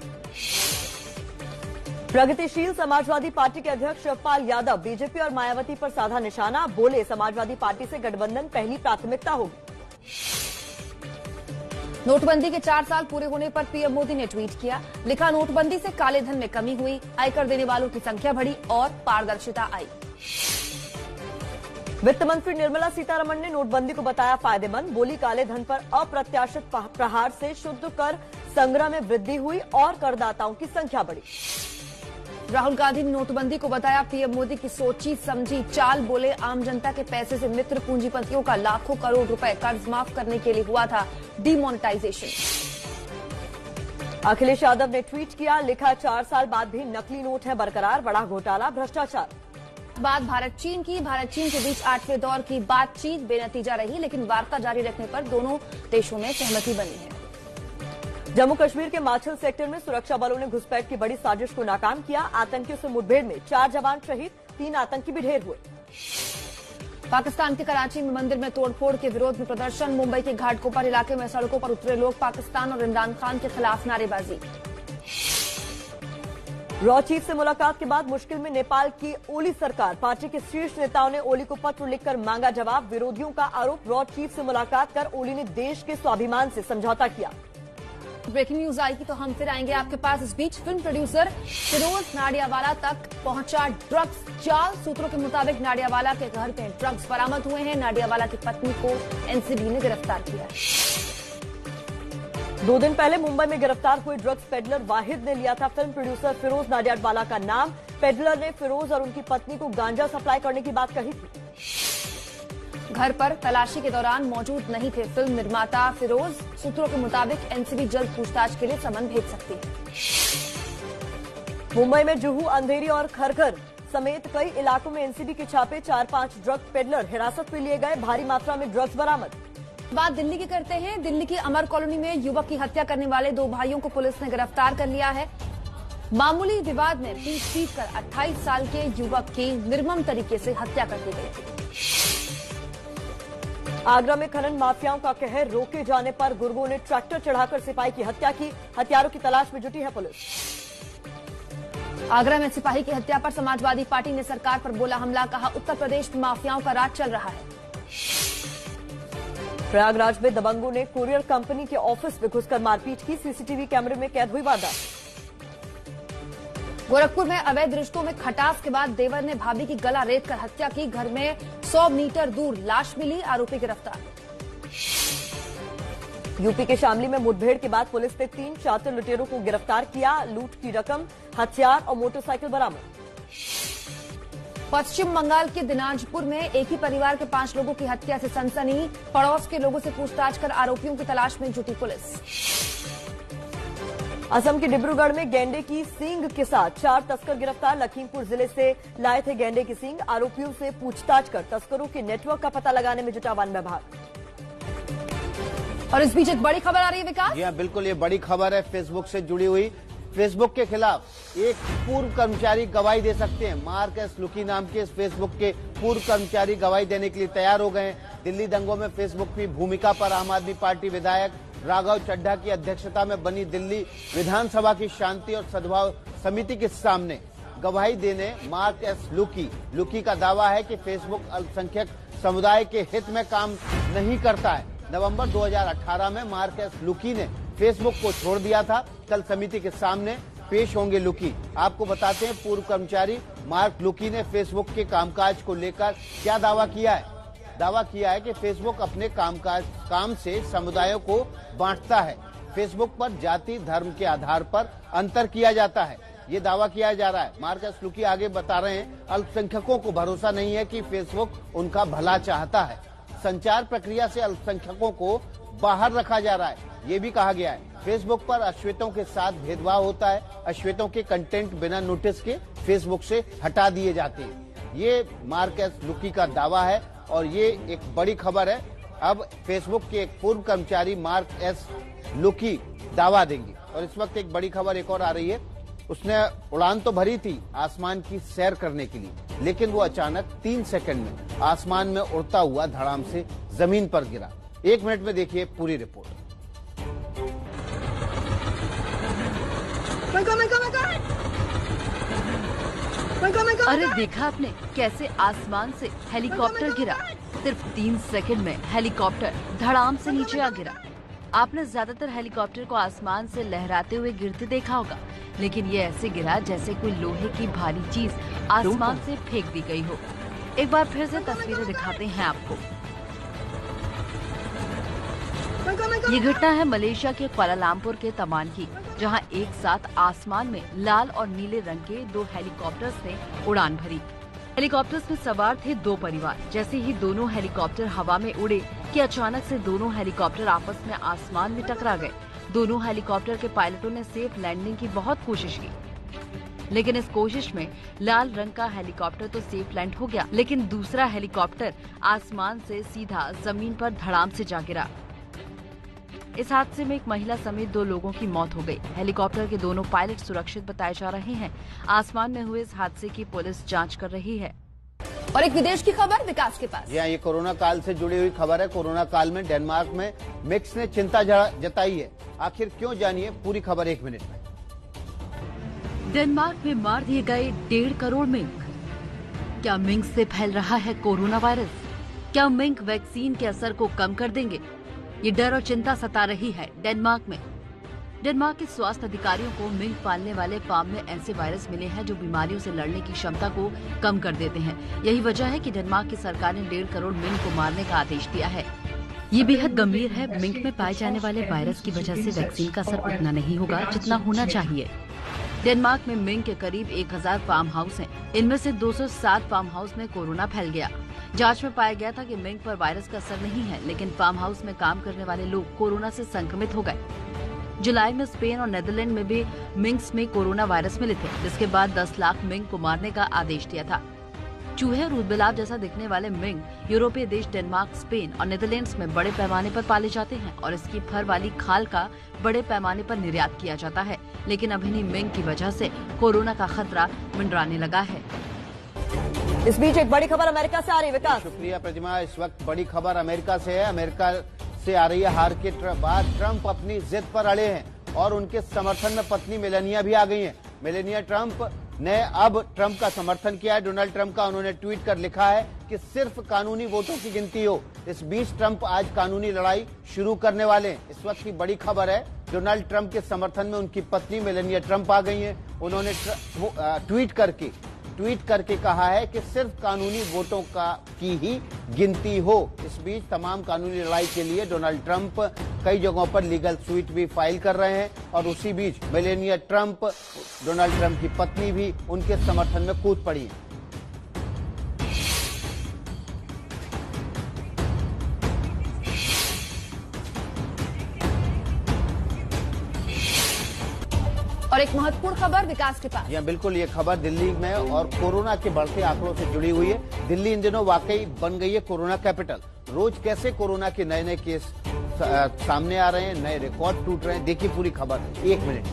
प्रगतिशील समाजवादी पार्टी के अध्यक्ष शिवपाल यादव बीजेपी और मायावती पर साधा निशाना, बोले समाजवादी पार्टी से गठबंधन पहली प्राथमिकता होगी। नोटबंदी के 4 साल पूरे होने पर पीएम मोदी ने ट्वीट किया, लिखा नोटबंदी से काले धन में कमी हुई, आयकर देने वालों की संख्या बढ़ी और पारदर्शिता आई। वित्त मंत्री निर्मला सीतारमण ने नोटबंदी को बताया फायदेमंद, बोली काले धन पर अप्रत्याशित प्रहार से शुद्ध कर संग्रह में वृद्धि हुई और करदाताओं की संख्या बढ़ी। राहुल गांधी ने नोटबंदी को बताया पीएम मोदी की सोची समझी चाल, बोले आम जनता के पैसे से मित्र पूंजीपतियों का लाखों करोड़ रुपए कर्ज माफ करने के लिए हुआ था डिमोनेटाइजेशन। अखिलेश यादव ने ट्वीट किया, लिखा 4 साल बाद भी नकली नोट है बरकरार, बड़ा घोटाला भ्रष्टाचार। बात भारत चीन की। भारत चीन के बीच 8वें दौर की बातचीत बेनतीजा रही, लेकिन वार्ता जारी रखने पर दोनों देशों में सहमति बनी है। जम्मू कश्मीर के माछिल सेक्टर में सुरक्षा बलों ने घुसपैठ की बड़ी साजिश को नाकाम किया। आतंकियों से मुठभेड़ में 4 जवान शहीद, 3 आतंकी भी ढेर हुए। पाकिस्तान के कराची में मंदिर में तोड़फोड़ के विरोध में प्रदर्शन। मुंबई के घाटकोपर इलाके में सड़कों पर उतरे लोग, पाकिस्तान और इमरान खान के खिलाफ नारेबाजी। रॉ चीफ से मुलाकात के बाद मुश्किल में नेपाल की ओली सरकार। पार्टी के शीर्ष नेताओं ने ओली को पत्र लिखकर मांगा जवाब। विरोधियों का आरोप, रॉ चीफ से मुलाकात कर ओली ने देश के स्वाभिमान से समझौता किया। ब्रेकिंग न्यूज आएगी तो हम फिर आएंगे आपके पास। इस बीच फिल्म प्रोड्यूसर फिरोज नाडियावाला तक पहुंचा ड्रग्स जाल। सूत्रों के मुताबिक नाडियावाला के घर में ड्रग्स बरामद हुए हैं। नाडियावाला की पत्नी को एनसीबी ने गिरफ्तार किया। 2 दिन पहले मुंबई में गिरफ्तार हुए ड्रग्स पेडलर वाहिद ने लिया था फिल्म प्रोड्यूसर फिरोज नाडियाडवाला का नाम। पेडलर ने फिरोज और उनकी पत्नी को गांजा सप्लाई करने की बात कही थी। घर पर तलाशी के दौरान मौजूद नहीं थे फिल्म निर्माता फिरोज। सूत्रों के मुताबिक एनसीबी जल्द पूछताछ के लिए समन भेज सकती है। मुंबई में जुहू, अंधेरी और खरखर समेत कई इलाकों में एनसीबी के छापे। 4-5 ड्रग पेडलर हिरासत में लिए गए। भारी मात्रा में ड्रग्स बरामद। बात दिल्ली की करते हैं। दिल्ली की अमर कॉलोनी में युवक की हत्या करने वाले 2 भाइयों को पुलिस ने गिरफ्तार कर लिया है। मामूली विवाद में पीट कर 28 साल के युवक की निर्मम तरीके से हत्या कर दी गई थी। आगरा में खनन माफियाओं का कहर, रोके जाने पर गुर्गों ने ट्रैक्टर चढ़ाकर सिपाही की हत्या की। हत्यारों की तलाश में जुटी है पुलिस। आगरा में सिपाही की हत्या पर समाजवादी पार्टी ने सरकार पर बोला हमला, कहा उत्तर प्रदेश में माफियाओं का राज चल रहा है। प्रयागराज में दबंगों ने कुरियर कंपनी के ऑफिस में घुसकर मारपीट की। सीसीटीवी कैमरे में कैद हुई वारदात। गोरखपुर में अवैध रिश्तों में खटास के बाद देवर ने भाभी की गला रेत कर हत्या की। घर में 100 मीटर दूर लाश मिली, आरोपी गिरफ्तार। यूपी के शामली में मुठभेड़ के बाद पुलिस ने 3 शातिर लुटेरों को गिरफ्तार किया। लूट की रकम, हथियार और मोटरसाइकिल बरामद। पश्चिम बंगाल के दिनाजपुर में एक ही परिवार के 5 लोगों की हत्या से सनसनी। पड़ोस के लोगों से पूछताछ कर आरोपियों की तलाश में जुटी पुलिस। असम के डिब्रूगढ़ में गैंडे की सींग के साथ 4 तस्कर गिरफ्तार। लखीमपुर जिले से लाए थे गैंडे की सींग। आरोपियों से पूछताछ कर तस्करों के नेटवर्क का पता लगाने में जुटा वन विभाग। और इस बीच एक बड़ी खबर आ रही है विकास। जी हाँ, बिल्कुल ये बड़ी खबर है फेसबुक से जुड़ी हुई। फेसबुक के खिलाफ एक पूर्व कर्मचारी गवाही दे सकते हैं। मार्कस लुकी नाम के इस फेसबुक के पूर्व कर्मचारी गवाही देने के लिए तैयार हो गए हैं। दिल्ली दंगों में फेसबुक की भूमिका पर आम आदमी पार्टी विधायक राघव चड्ढा की अध्यक्षता में बनी दिल्ली विधानसभा की शांति और सद्भाव समिति के सामने गवाही देने मार्क एस लुकी का दावा है कि फेसबुक अल्पसंख्यक समुदाय के हित में काम नहीं करता है। नवंबर 2018 में मार्क एस लुकी ने फेसबुक को छोड़ दिया था। कल समिति के सामने पेश होंगे लुकी। आपको बताते हैं पूर्व कर्मचारी मार्क लुकी ने फेसबुक के कामकाज को लेकर क्या दावा किया है। दावा किया है कि फेसबुक अपने काम से समुदायों को बांटता है। फेसबुक पर जाति धर्म के आधार पर अंतर किया जाता है, ये दावा किया जा रहा है। मार्कस लुकी आगे बता रहे हैं अल्पसंख्यकों को भरोसा नहीं है कि फेसबुक उनका भला चाहता है। संचार प्रक्रिया से अल्पसंख्यकों को बाहर रखा जा रहा है, ये भी कहा गया है। फेसबुक पर अश्वेतों के साथ भेदभाव होता है। अश्वेतों के कंटेंट बिना नोटिस के फेसबुक से हटा दिए जाते हैं, ये मार्कस लुकी का दावा है और ये एक बड़ी खबर है। अब फेसबुक के एक पूर्व कर्मचारी मार्क एस लुकी दावा देंगे। और इस वक्त एक बड़ी खबर एक और आ रही है। उसने उड़ान तो भरी थी आसमान की सैर करने के लिए, लेकिन वो अचानक 3 सेकंड में आसमान में उड़ता हुआ धड़ाम से जमीन पर गिरा। 1 मिनट में देखिए पूरी रिपोर्ट। अरे देखा आपने कैसे आसमान से हेलीकॉप्टर गिरा। सिर्फ 3 सेकंड में हेलीकॉप्टर धड़ाम से नीचे आ गिरा। आपने ज्यादातर हेलीकॉप्टर को आसमान से लहराते हुए गिरते देखा होगा, लेकिन ये ऐसे गिरा जैसे कोई लोहे की भारी चीज आसमान से फेंक दी गई हो। एक बार फिर से तस्वीरें दिखाते हैं आपको। ये घटना है मलेशिया के कुआलालंपुर के तमान की, जहां एक साथ आसमान में लाल और नीले रंग के 2 हेलीकॉप्टर्स ने उड़ान भरी। हेलीकॉप्टर्स में सवार थे 2 परिवार। जैसे ही दोनों हेलीकॉप्टर हवा में उड़े कि अचानक से दोनों हेलीकॉप्टर आपस में आसमान में टकरा गए। दोनों हेलीकॉप्टर के पायलटों ने सेफ लैंडिंग की बहुत कोशिश की, लेकिन इस कोशिश में लाल रंग का हेलीकॉप्टर तो सेफ लैंड हो गया, लेकिन दूसरा हेलीकॉप्टर आसमान से सीधा जमीन पर धड़ाम से जा गिरा। इस हादसे में एक महिला समेत 2 लोगों की मौत हो गई। हेलीकॉप्टर के दोनों पायलट सुरक्षित बताए जा रहे हैं। आसमान में हुए इस हादसे की पुलिस जांच कर रही है। और एक विदेश की खबर विकास के पास। जी हाँ, ये कोरोना काल से जुड़ी हुई खबर है। कोरोना काल में डेनमार्क में मिक्स ने चिंता जताई है। आखिर क्यों, जानिए पूरी खबर 1 मिनट में। डेनमार्क में मार दिए गए 1.5 करोड़ मिंक। क्या मिंक से फैल रहा है कोरोना वायरस? क्या मिंक वैक्सीन के असर को कम कर देंगे? ये डर और चिंता सता रही है डेनमार्क में। डेनमार्क के स्वास्थ्य अधिकारियों को मिंक पालने वाले फार्म में ऐसे वायरस मिले हैं जो बीमारियों से लड़ने की क्षमता को कम कर देते हैं। यही वजह है कि डेनमार्क की सरकार ने 1.5 करोड़ मिंक को मारने का आदेश दिया है। ये बेहद गंभीर है। मिंक में पाए जाने वाले वायरस की वजह से वैक्सीन का असर उतना नहीं होगा जितना होना चाहिए। डेनमार्क में मिंक के करीब 1000 फार्म हाउस हैं। इनमें से 207 फार्म हाउस में कोरोना फैल गया। जांच में पाया गया था कि मिंक पर वायरस का असर नहीं है, लेकिन फार्म हाउस में काम करने वाले लोग कोरोना से संक्रमित हो गए। जुलाई में स्पेन और नीदरलैंड में भी मिंक्स में कोरोना वायरस मिले थे, जिसके बाद 10 लाख मिंक को मारने का आदेश दिया था। चूहे और ऊदबिलाव जैसा दिखने वाले मिंक यूरोपीय देश डेनमार्क, स्पेन और नीदरलैंड्स में बड़े पैमाने पर पाले जाते हैं और इसकी फर वाली खाल का बड़े पैमाने पर निर्यात किया जाता है। लेकिन अभी मिंक की वजह से कोरोना का खतरा मंडराने लगा है। इस बीच एक बड़ी खबर अमेरिका से आ रही है। विकास, शुक्रिया प्रतिमा। इस वक्त बड़ी खबर अमेरिका से है। अमेरिका से आ रही है हार के बाद ट्रंप अपनी जिद पर अड़े हैं और उनके समर्थन में पत्नी मेलानिया भी आ गई हैं। मेलानिया ट्रंप ने अब ट्रंप का समर्थन किया है, डोनाल्ड ट्रंप का। उन्होंने ट्वीट कर लिखा है कि सिर्फ कानूनी वोटों की गिनती हो। इस बीच ट्रंप आज कानूनी लड़ाई शुरू करने वाले हैं। इस वक्त की बड़ी खबर है, डोनाल्ड ट्रंप के समर्थन में उनकी पत्नी मेलानिया ट्रंप आ गई हैं। उन्होंने ट्वीट करके कहा है कि सिर्फ कानूनी वोटों की ही गिनती हो। इस बीच तमाम कानूनी लड़ाई के लिए डोनाल्ड ट्रंप कई जगहों पर लीगल सूट भी फाइल कर रहे हैं और उसी बीच मेलानिया ट्रंप, डोनाल्ड ट्रंप की पत्नी भी उनके समर्थन में कूद पड़ी है। और एक महत्वपूर्ण खबर विकास के पास। जी बिल्कुल, ये खबर दिल्ली में और कोरोना के बढ़ते आंकड़ों से जुड़ी हुई है। दिल्ली इन दिनों वाकई बन गई है कोरोना कैपिटल। रोज कैसे कोरोना के नए केस सामने आ रहे हैं, नए रिकॉर्ड टूट रहे हैं। देखिए पूरी खबर 1 मिनट।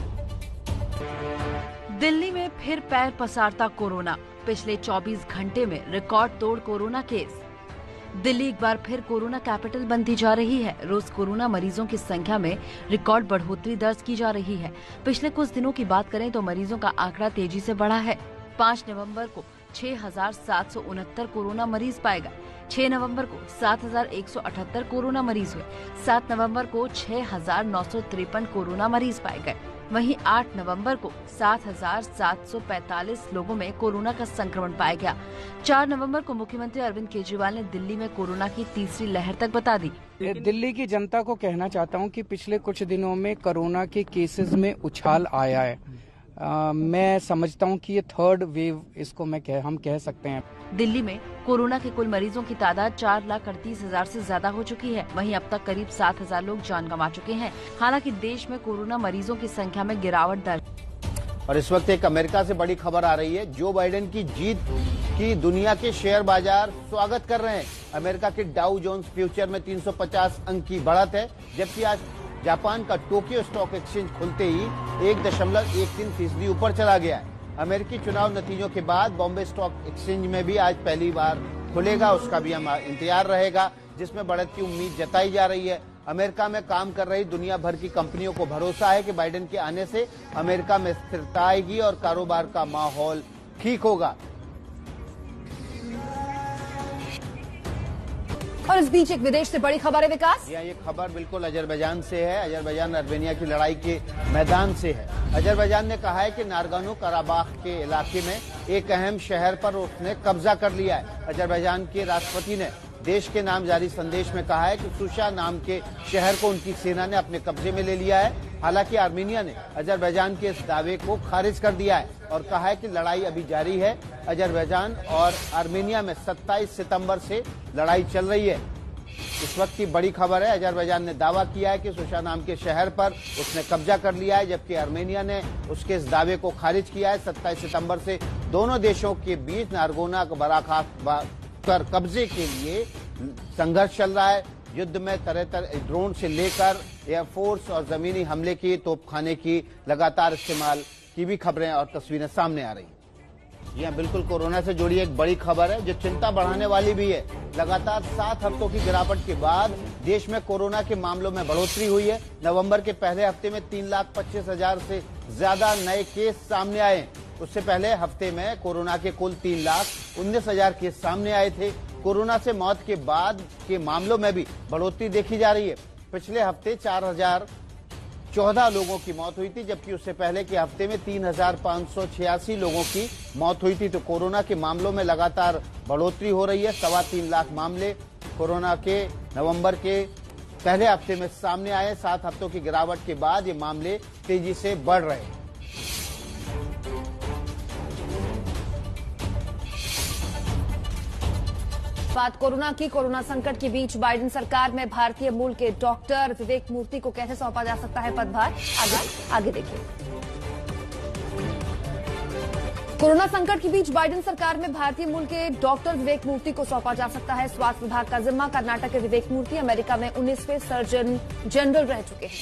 दिल्ली में फिर पैर पसारता कोरोना। पिछले 24 घंटे में रिकॉर्ड तोड़ कोरोना केस। दिल्ली एक बार फिर कोरोना कैपिटल बनती जा रही है। रोज कोरोना मरीजों की संख्या में रिकॉर्ड बढ़ोतरी दर्ज की जा रही है। पिछले कुछ दिनों की बात करें तो मरीजों का आंकड़ा तेजी से बढ़ा है। 5 नवंबर को 6,769 कोरोना मरीज पाए गए। 6 नवंबर को 7,178 कोरोना मरीज हुए। 7 नवंबर को 6,953 कोरोना मरीज पाए गए। वहीं 8 नवंबर को 7,745 लोगों में कोरोना का संक्रमण पाया गया। 4 नवंबर को मुख्यमंत्री अरविंद केजरीवाल ने दिल्ली में कोरोना की तीसरी लहर तक बता दी। दिल्ली की जनता को कहना चाहता हूं कि पिछले कुछ दिनों में कोरोना के केसेस में उछाल आया है। मैं समझता हूं कि ये थर्ड वेव इसको हम कह सकते हैं। दिल्ली में कोरोना के कुल मरीजों की तादाद 4,38,000 से ज्यादा हो चुकी है। वहीं अब तक करीब 7,000 लोग जान गंवा चुके हैं। हालांकि देश में कोरोना मरीजों की संख्या में गिरावट दर्ज। और इस वक्त एक अमेरिका से बड़ी खबर आ रही है। जो बाइडेन की जीत की दुनिया के शेयर बाजार स्वागत कर रहे हैं। अमेरिका के डाउ जोन्स फ्यूचर में 350 अंक की बढ़त है, जबकि आज जापान का टोक्यो स्टॉक एक्सचेंज खुलते ही 1.13% ऊपर चला गया है। अमेरिकी चुनाव नतीजों के बाद बॉम्बे स्टॉक एक्सचेंज में भी आज पहली बार खुलेगा, उसका भी हम इंतजार रहेगा, जिसमें बढ़त की उम्मीद जताई जा रही है। अमेरिका में काम कर रही दुनिया भर की कंपनियों को भरोसा है कि बाइडेन के आने से अमेरिका में स्थिरता आएगी और कारोबार का माहौल ठीक होगा। और इस बीच एक विदेश से बड़ी खबर है विकास। ये खबर बिल्कुल अजरबैजान से है। अजरबैजान अर्मेनिया की लड़ाई के मैदान से है। अजरबैजान ने कहा है कि नारगानो कराबाख के इलाके में एक अहम शहर पर उसने कब्जा कर लिया है। अजरबैजान के राष्ट्रपति ने देश के नाम जारी संदेश में कहा है कि सुशा नाम के शहर को उनकी सेना ने अपने कब्जे में ले लिया है। हालांकि आर्मीनिया ने अजरबैजान के इस दावे को खारिज कर दिया है और कहा है कि लड़ाई अभी जारी है। अजरबैजान और आर्मीनिया में 27 सितंबर से लड़ाई चल रही है। इस वक्त की बड़ी खबर है, अजरबैजान ने दावा किया है कि सुशा नाम के शहर पर उसने कब्जा कर लिया है, जबकि आर्मेनिया ने उसके इस दावे को खारिज किया है। 27 सितंबर से दोनों देशों के बीच नारगोना पर कब्जे के लिए संघर्ष चल रहा है। युद्ध में तरह तरह ड्रोन से लेकर एयरफोर्स और जमीनी हमले की, तोपखाने की लगातार इस्तेमाल की भी खबरें और तस्वीरें सामने आ रही हैं। यह बिल्कुल कोरोना से जुड़ी एक बड़ी खबर है जो चिंता बढ़ाने वाली भी है। लगातार 7 हफ्तों की गिरावट के बाद देश में कोरोना के मामलों में बढ़ोतरी हुई है। नवंबर के पहले हफ्ते में 3,25,000 से ज्यादा नए केस सामने आए। उससे पहले हफ्ते में कोरोना के कुल 3,19,000 केस सामने आए थे। कोरोना से मौत के बाद के मामलों में भी बढ़ोतरी देखी जा रही है। पिछले हफ्ते 4,014 लोगों की मौत हुई थी, जबकि उससे पहले के हफ्ते में 3,586 लोगों की मौत हुई थी। तो कोरोना के मामलों में लगातार बढ़ोतरी हो रही है। 3.25 लाख मामले कोरोना के नवंबर के पहले हफ्ते में सामने आए। 7 हफ्तों की गिरावट के बाद ये मामले तेजी से बढ़ रहे हैं। बात कोरोना की। कोरोना संकट के बीच बाइडेन सरकार में भारतीय मूल के डॉक्टर विवेक मूर्ति को कैसे सौंपा जा सकता है पदभार, आगे देखिए। कोरोना संकट के बीच बाइडेन सरकार में भारतीय मूल के डॉक्टर विवेक मूर्ति को सौंपा जा सकता है स्वास्थ्य विभाग का जिम्मा। कर्नाटक के विवेक मूर्ति अमेरिका में 19वें सर्जन जनरल रह चुके हैं।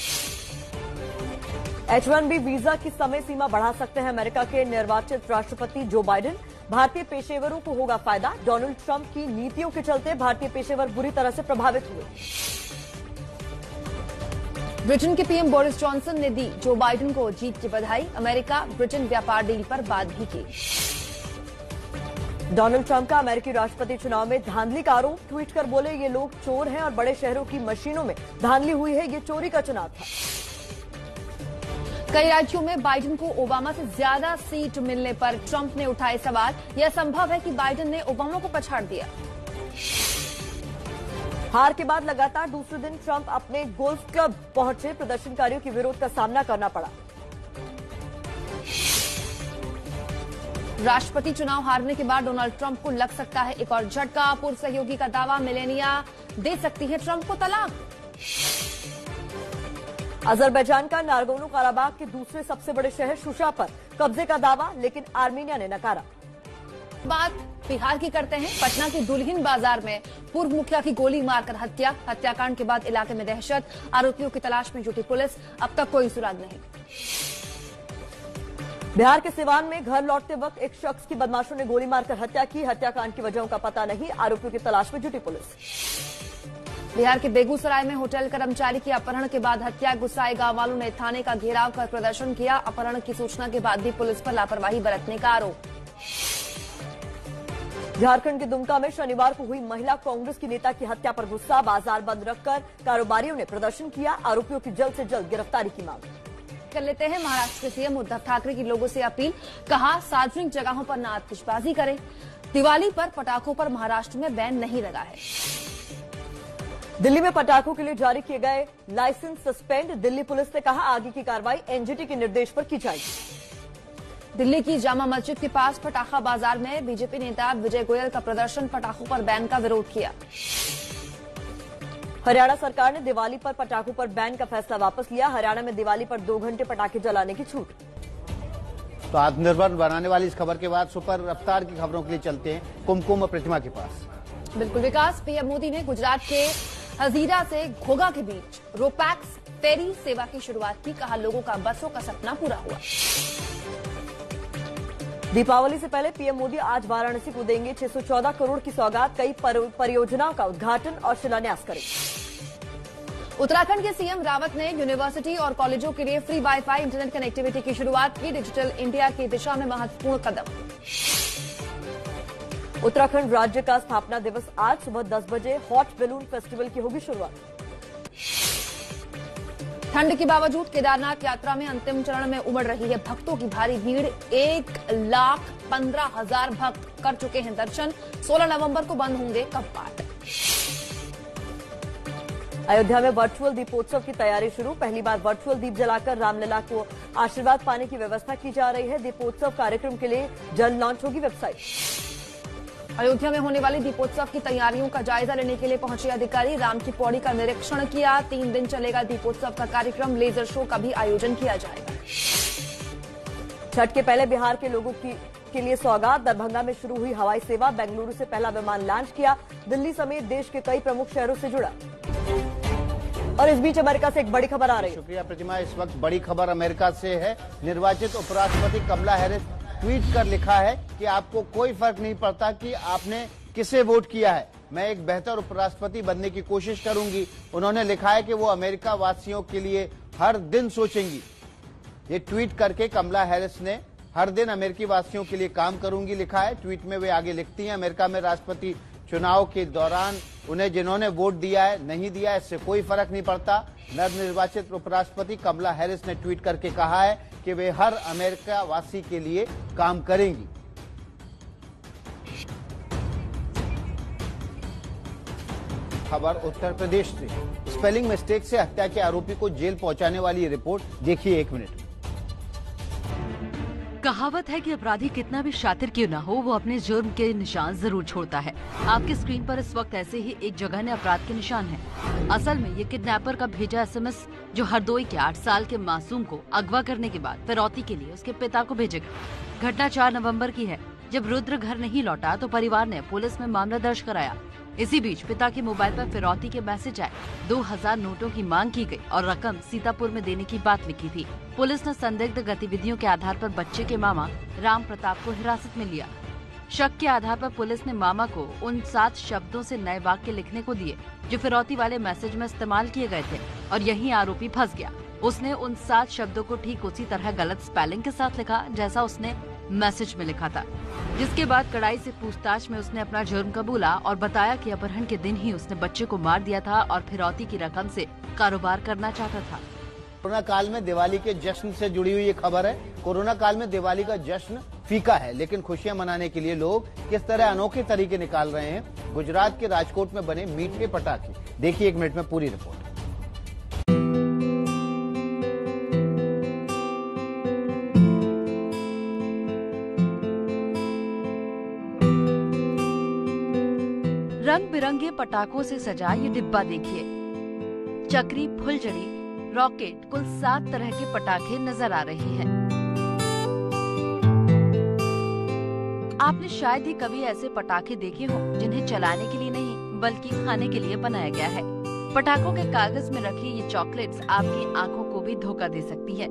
H-1B वीजा की समय सीमा बढ़ा सकते हैं अमेरिका के निर्वाचित राष्ट्रपति जो बाइडेन। भारतीय पेशेवरों को होगा फायदा। डोनाल्ड ट्रंप की नीतियों के चलते भारतीय पेशेवर बुरी तरह से प्रभावित हुए। ब्रिटेन के पीएम बोरिस जॉनसन ने दी जो बाइडेन को जीत की बधाई। अमेरिका ब्रिटेन व्यापार डील पर बात भी की। डोनाल्ड ट्रंप का अमेरिकी राष्ट्रपति चुनाव में धांधली का आरोप। ट्वीट कर बोले ये लोग चोर हैं और बड़े शहरों की मशीनों में धांधली हुई है, ये चोरी का चुनाव था। कई राज्यों में बाइडेन को ओबामा से ज्यादा सीट मिलने पर ट्रंप ने उठाए सवाल। यह संभव है कि बाइडेन ने ओबामा को पछाड़ दिया। हार के बाद लगातार दूसरे दिन ट्रंप अपने गोल्फ क्लब पहुंचे। प्रदर्शनकारियों के विरोध का सामना करना पड़ा। राष्ट्रपति चुनाव हारने के बाद डोनाल्ड ट्रंप को लग सकता है एक और झटका। पूर्व सहयोगी का दावा, मेलेनिया दे सकती है ट्रंप को तलाक। अजरबैजान का नारगोनो काराबाग के दूसरे सबसे बड़े शहर शुशा पर कब्जे का दावा, लेकिन आर्मीनिया ने नकारा। बात बिहार की करते हैं। पटना के दुल्हिन बाजार में पूर्व मुखिया की गोली मारकर हत्या। हत्याकांड के बाद इलाके में दहशत। आरोपियों की तलाश में जुटी पुलिस। अब तक कोई सुराग नहीं। बिहार के सिवान में घर लौटते वक्त एक शख्स की बदमाशों ने गोली मारकर हत्या की। हत्याकांड की वजहों का पता नहीं। आरोपियों की तलाश में जुटी पुलिस। बिहार के बेगूसराय में होटल कर्मचारी की अपहरण के बाद हत्या। गुस्साए गांव वालों ने थाने का घेराव कर प्रदर्शन किया। अपहरण की सूचना के बाद भी पुलिस पर लापरवाही बरतने का आरोप। झारखंड के दुमका में शनिवार को हुई महिला कांग्रेस की नेता की हत्या पर गुस्सा, बाजार बंद रखकर कारोबारियों ने प्रदर्शन किया। आरोपियों की जल्द से जल्द गिरफ्तारी की मांग कर लेते हैं। महाराष्ट्र के सीएम उद्धव ठाकरे की लोगों से अपील, कहा सार्वजनिक जगहों पर न आतिशबाजी करें। दिवाली पर पटाखों पर महाराष्ट्र में बैन नहीं लगा है। दिल्ली में पटाखों के लिए जारी किए गए लाइसेंस सस्पेंड, दिल्ली पुलिस ने कहा आगे की कार्रवाई एनजीटी के निर्देश पर की जाएगी। दिल्ली की जामा मस्जिद के पास पटाखा बाजार में बीजेपी नेता विजय गोयल का प्रदर्शन, पटाखों पर बैन का विरोध किया। हरियाणा सरकार ने दिवाली पर पटाखों पर बैन का फैसला वापस लिया। हरियाणा में दिवाली पर 2 घंटे पटाखे जलाने की छूट। तो आत्मनिर्भर बनाने वाली इस खबर के बाद सुपर रफ्तार की खबरों के लिए चलते हैं कुमकुम प्रतिमा के पास। बिल्कुल विकास, पीएम मोदी ने गुजरात के हजीरा से घोघा के बीच रोपैक्स फेरी सेवा की शुरुआत की, कहा लोगों का बरसों का सपना पूरा हुआ। दीपावली से पहले पीएम मोदी आज वाराणसी को देंगे 614 करोड़ की सौगात, कई परियोजनाओं का उद्घाटन और शिलान्यास करेंगे। उत्तराखंड के सीएम रावत ने यूनिवर्सिटी और कॉलेजों के लिए फ्री वाईफाई इंटरनेट कनेक्टिविटी की शुरुआत की, डिजिटल इंडिया की दिशा में महत्वपूर्ण कदम। उत्तराखंड राज्य का स्थापना दिवस आज सुबह 10 बजे हॉट बैलून फेस्टिवल की होगी शुरुआत। ठंड के बावजूद केदारनाथ यात्रा में अंतिम चरण में उमड़ रही है भक्तों की भारी भीड़। 1,15,000 भक्त कर चुके हैं दर्शन। 16 नवंबर को बंद होंगे कपाट। अयोध्या में वर्चुअल दीपोत्सव की तैयारी शुरू, पहली बार वर्चुअल दीप जलाकर रामलला को आशीर्वाद पाने की व्यवस्था की जा रही है। दीपोत्सव कार्यक्रम के लिए जल्द लॉन्च होगी वेबसाइट। अयोध्या में होने वाली दीपोत्सव की तैयारियों का जायजा लेने के लिए पहुंचे अधिकारी, राम की पौड़ी का निरीक्षण किया। 3 दिन चलेगा दीपोत्सव का कार्यक्रम, लेजर शो का भी आयोजन किया जाएगा। छठ के पहले बिहार के लोगों के लिए सौगात, दरभंगा में शुरू हुई हवाई सेवा, बेंगलुरु से पहला विमान लॉन्च किया। दिल्ली समेत देश के कई प्रमुख शहरों से जुड़ा। और इस बीच अमेरिका से एक बड़ी खबर आ रही है। शुक्रिया प्रतिमा। इस वक्त बड़ी खबर अमेरिका से है। निर्वाचित उपराष्ट्रपति कमला हैरिस ट्वीट कर लिखा है कि आपको कोई फर्क नहीं पड़ता कि आपने किसे वोट किया है, मैं एक बेहतर उपराष्ट्रपति बनने की कोशिश करूंगी। उन्होंने लिखा है कि वो अमेरिका वासियों के लिए हर दिन सोचेंगी। ये ट्वीट करके कमला हैरिस ने हर दिन अमेरिकी वासियों के लिए काम करूंगी लिखा है। ट्वीट में वे आगे लिखती हैं, अमेरिका में राष्ट्रपति चुनाव के दौरान उन्हें जिन्होंने वोट दिया है नहीं दिया है इससे कोई फर्क नहीं पड़ता। नवनिर्वाचित उपराष्ट्रपति कमला हैरिस ने ट्वीट करके कहा है कि वे हर अमेरिका वासी के लिए काम करेंगी। खबर उत्तर प्रदेश से, स्पेलिंग मिस्टेक से हत्या के आरोपी को जेल पहुंचाने वाली रिपोर्ट देखिए 1 मिनट। कहावत है कि अपराधी कितना भी शातिर क्यों ना हो, वो अपने जुर्म के निशान जरूर छोड़ता है। आपकी स्क्रीन पर इस वक्त ऐसे ही एक जघन्य अपराध के निशान है। असल में ये किडनैपर का भेजा SMS जो हरदोई के 8 साल के मासूम को अगवा करने के बाद फिरौती के लिए उसके पिता को भेजेगा। घटना 4 नवंबर की है। जब रुद्र घर नहीं लौटा तो परिवार ने पुलिस में मामला दर्ज कराया। इसी बीच पिता के मोबाइल पर फिरौती के मैसेज आए। 2000 नोटों की मांग की गई और रकम सीतापुर में देने की बात लिखी थी। पुलिस ने संदिग्ध गतिविधियों के आधार पर बच्चे के मामा राम प्रताप को हिरासत में लिया। शक के आधार पर पुलिस ने मामा को उन 7 शब्दों से नए वाक्य लिखने को दिए जो फिरौती वाले मैसेज में इस्तेमाल किए गए थे और यही आरोपी फंस गया। उसने उन 7 शब्दों को ठीक उसी तरह गलत स्पेलिंग के साथ लिखा जैसा उसने मैसेज में लिखा था, जिसके बाद कड़ाई से पूछताछ में उसने अपना जुर्म कबूला और बताया कि अपहरण के दिन ही उसने बच्चे को मार दिया था और फिरौती की रकम से कारोबार करना चाहता था। कोरोना काल में दिवाली के जश्न से जुड़ी हुई ये खबर है। कोरोना काल में दिवाली का जश्न फीका है, लेकिन खुशियां मनाने के लिए लोग किस तरह अनोखे तरीके निकाल रहे हैं। गुजरात के राजकोट में बने मीठे पटाखे देखिए 1 मिनट में पूरी रिपोर्ट। रंग बिरंगे पटाखों से सजा ये डिब्बा देखिए। चक्री, फुलझड़ी, रॉकेट, कुल 7 तरह के पटाखे नजर आ रहे हैं। आपने शायद ही कभी ऐसे पटाखे देखे हो जिन्हें चलाने के लिए नहीं बल्कि खाने के लिए बनाया गया है। पटाखों के कागज में रखी ये चॉकलेट्स आपकी आंखों को भी धोखा दे सकती है।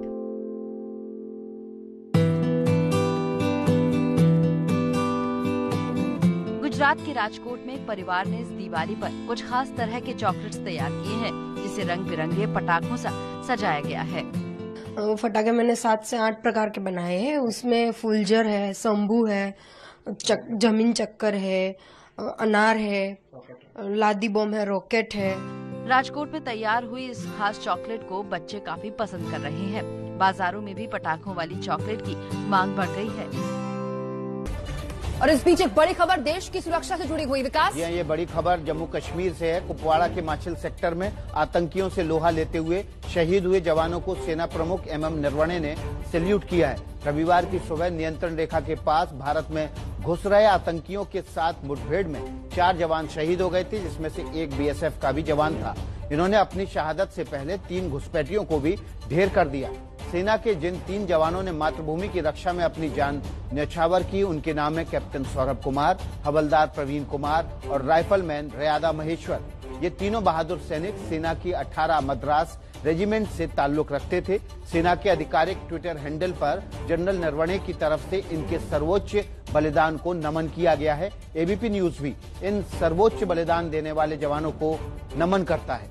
गुजरात के राजकोट में एक परिवार ने इस दिवाली पर कुछ खास तरह के चॉकलेट्स तैयार किए हैं जिसे रंग बिरंगे पटाखों से सजाया गया है। वो पटाखे मैंने 7 से 8 प्रकार के बनाए हैं। उसमें फुलझर है, शंभू है, जमीन चक्कर है, अनार है, लादी बम है, रॉकेट है। राजकोट में तैयार हुई इस खास चॉकलेट को बच्चे काफी पसंद कर रहे हैं। बाजारों में भी पटाखों वाली चॉकलेट की मांग बढ़ गई है। और इस बीच एक बड़ी खबर देश की सुरक्षा से जुड़ी हुई। विकास, ये बड़ी खबर जम्मू कश्मीर से है। कुपवाड़ा के माछिल सेक्टर में आतंकियों से लोहा लेते हुए शहीद हुए जवानों को सेना प्रमुख MM नरवणे ने सैल्यूट किया है। रविवार की सुबह नियंत्रण रेखा के पास भारत में घुस रहे आतंकियों के साथ मुठभेड़ में 4 जवान शहीद हो गए थे, जिसमें से एक BSF का भी जवान था। इन्होंने अपनी शहादत से पहले 3 घुसपैठियों को भी ढेर कर दिया। सेना के जिन 3 जवानों ने मातृभूमि की रक्षा में अपनी जान न्यौछावर की, उनके नाम है कैप्टन सौरभ कुमार, हवलदार प्रवीण कुमार और राइफलमैन रयादा महेश्वर। ये तीनों बहादुर सैनिक सेना की 18 मद्रास रेजिमेंट से ताल्लुक रखते थे। सेना के आधिकारिक ट्विटर हैंडल पर जनरल नरवणे की तरफ से इनके सर्वोच्च बलिदान को नमन किया गया है। ABP न्यूज भी इन सर्वोच्च बलिदान देने वाले जवानों को नमन करता है।